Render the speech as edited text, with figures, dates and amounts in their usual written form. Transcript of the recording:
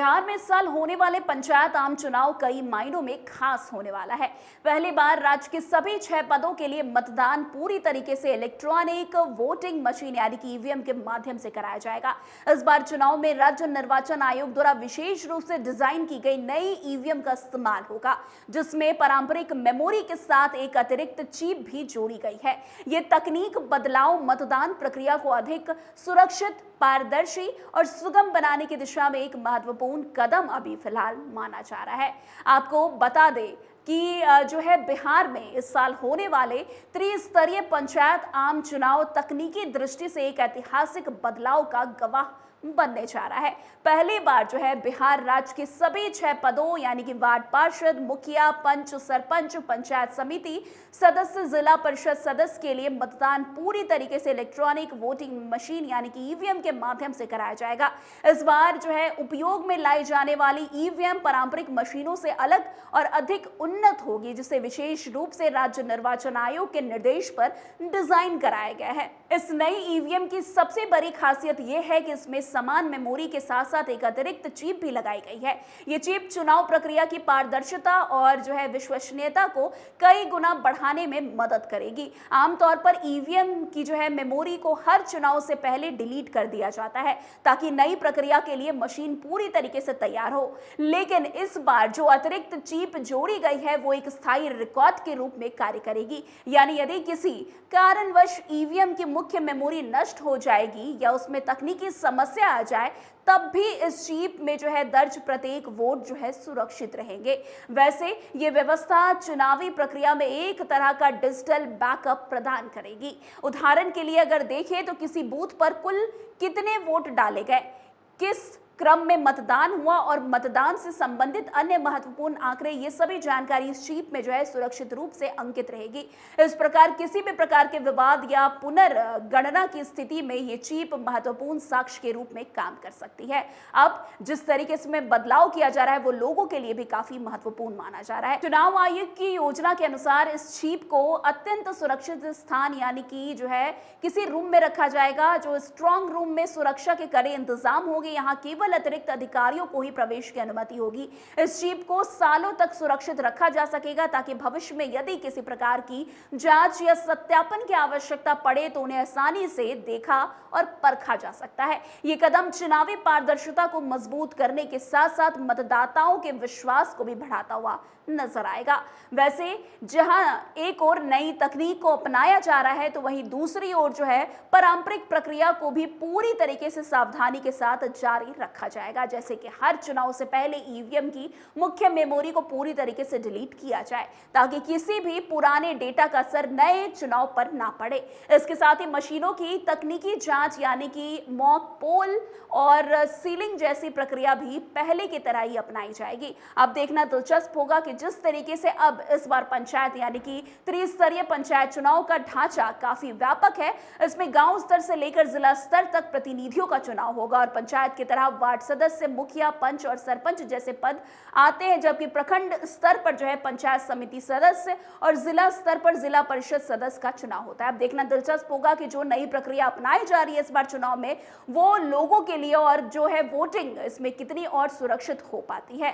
बिहार में इस साल होने वाले पंचायत आम चुनाव कई मायनों में खास होने वाला है। पहली बार राज्य के सभी 6 पदों के लिए मतदान पूरी तरीके से इलेक्ट्रॉनिक वोटिंग मशीन यानी कि ईवीएम के माध्यम से कराया जाएगा। इस बार चुनाव में राज्य निर्वाचन आयोग द्वारा विशेष रूप से डिजाइन की गई नई ईवीएम का इस्तेमाल होगा, जिसमें पारंपरिक मेमोरी के साथ एक अतिरिक्त चिप भी जोड़ी गई है। ये तकनीक बदलाव मतदान प्रक्रिया को अधिक सुरक्षित, पारदर्शी और सुगम बनाने की दिशा में एक महत्वपूर्ण कदम अभी फिलहाल माना जा रहा है। आपको बता दें कि जो है बिहार में इस साल होने वाले त्रिस्तरीय पंचायत आम चुनाव तकनीकी दृष्टि से एक ऐतिहासिक बदलाव का गवाह बनने जा रहा है। पहली बार जो है बिहार राज्य के सभी 6 पदों यानी कि वार्ड पार्षद, मुखिया, पंच, सरपंच, पंचायत समिति सदस्य, जिला परिषद सदस्य के लिए मतदान पूरी तरीके से इलेक्ट्रॉनिक वोटिंग मशीन यानी कि ईवीएम के माध्यम से कराया जाएगा। इस बार जो है उपयोग में लाई जाने वाली ईवीएम पारंपरिक मशीनों से अलग और अधिक उन्नत होगी, जिसे विशेष रूप से राज्य निर्वाचन आयोग के निर्देश पर डिजाइन कराया गया है। इस नई ईवीएम की सबसे बड़ी खासियत यह है कि इसमें समान मेमोरी के साथ साथ एक अतिरिक्त चिप भी लगाई गई है। ये चिप चुनाव प्रक्रिया की पारदर्शिता और जो है विश्वसनीयता को कई गुना बढ़ाने में मदद करेगी। आमतौर पर ईवीएम की जो है मेमोरी को हर चुनाव से पहले डिलीट कर दिया जाता है ताकि नई प्रक्रिया के लिए मशीन पूरी तरीके से तैयार हो, लेकिन इस बार जो अतिरिक्त चिप जोड़ी गई है वो एक स्थायी रिकॉर्ड के रूप में कार्य करेगी। यानी यदि किसी कारणवश ईवीएम की मुख्य मेमोरी नष्ट हो जाएगी या उसमें तकनीकी समस्या आ जाए, तब भी इस चिप में जो है दर्ज प्रत्येक वोट जो है सुरक्षित रहेंगे। वैसे ये व्यवस्था चुनावी प्रक्रिया में एक तरह का डिजिटल बैकअप प्रदान करेगी। उदाहरण के लिए अगर देखें तो किसी बूथ पर कुल कितने वोट डाले गए, किस क्रम में मतदान हुआ और मतदान से संबंधित अन्य महत्वपूर्ण आंकड़े, ये सभी जानकारी इस चिप में जो है सुरक्षित रूप से अंकित रहेगी। इस प्रकार किसी भी प्रकार के विवाद या पुनर्गणना की स्थिति में ये चिप महत्वपूर्ण साक्ष्य के रूप में काम कर सकती है। अब जिस तरीके से बदलाव किया जा रहा है वो लोगों के लिए भी काफी महत्वपूर्ण माना जा रहा है। चुनाव आयोग की योजना के अनुसार इस चिप को अत्यंत सुरक्षित स्थान यानी कि जो है किसी रूम में रखा जाएगा, जो स्ट्रॉन्ग रूम में सुरक्षा के कड़े इंतजाम होंगे। यहाँ केवल अतिरिक्त अधिकारियों को ही प्रवेश की अनुमति होगी। इस चिप को सालों तक सुरक्षित रखा जा सकेगा ताकि भविष्य में यदि किसी प्रकार की जांच या सत्यापन की आवश्यकता पड़े तो उन्हें आसानी से देखा और परखा जा सकता है। ये कदम चुनावी पारदर्शिता को मजबूत करने के साथ साथ मतदाताओं के विश्वास को भी बढ़ाता हुआ नजर आएगा। वैसे जहां एक और नई तकनीक को अपनाया जा रहा है तो वहीं दूसरी ओर जो है पारंपरिक प्रक्रिया को भी पूरी तरीके से सावधानी के साथ जारी रखा जाएगा, जैसे कि हर चुनाव से पहले ईवीएम की मुख्य मेमोरी को पूरी तरीके से डिलीट किया जाए ताकि किसी भी पुराने डेटा का असर नए चुनाव पर ना पड़े। इसके साथ ही मशीनों की तकनीकी जांच यानी कि मॉक पोल और सीलिंग जैसी प्रक्रिया भी पहले की तरह ही अपनाई जाएगी। अब देखना दिलचस्प होगा कि जिस तरीके से अब इस बार पंचायत यानी कि त्रिस्तरीय पंचायत चुनाव का ढांचा काफी व्यापक है। इसमें गांव स्तर से लेकर जिला स्तर तक प्रतिनिधियों का चुनाव होगा और पंचायत की तरह वार्ड सदस्य, मुखिया, पंच और सरपंच जैसे पद आते हैं, जबकि प्रखंड स्तर पर जो है पंचायत समिति सदस्य और जिला स्तर पर जिला परिषद सदस्य का चुनाव होता है। अब देखना दिलचस्प होगा कि जो नई प्रक्रिया अपनाई जा रही है इस बार चुनाव में वो लोगों के लिए और जो है वोटिंग इसमें कितनी और सुरक्षित हो पाती है।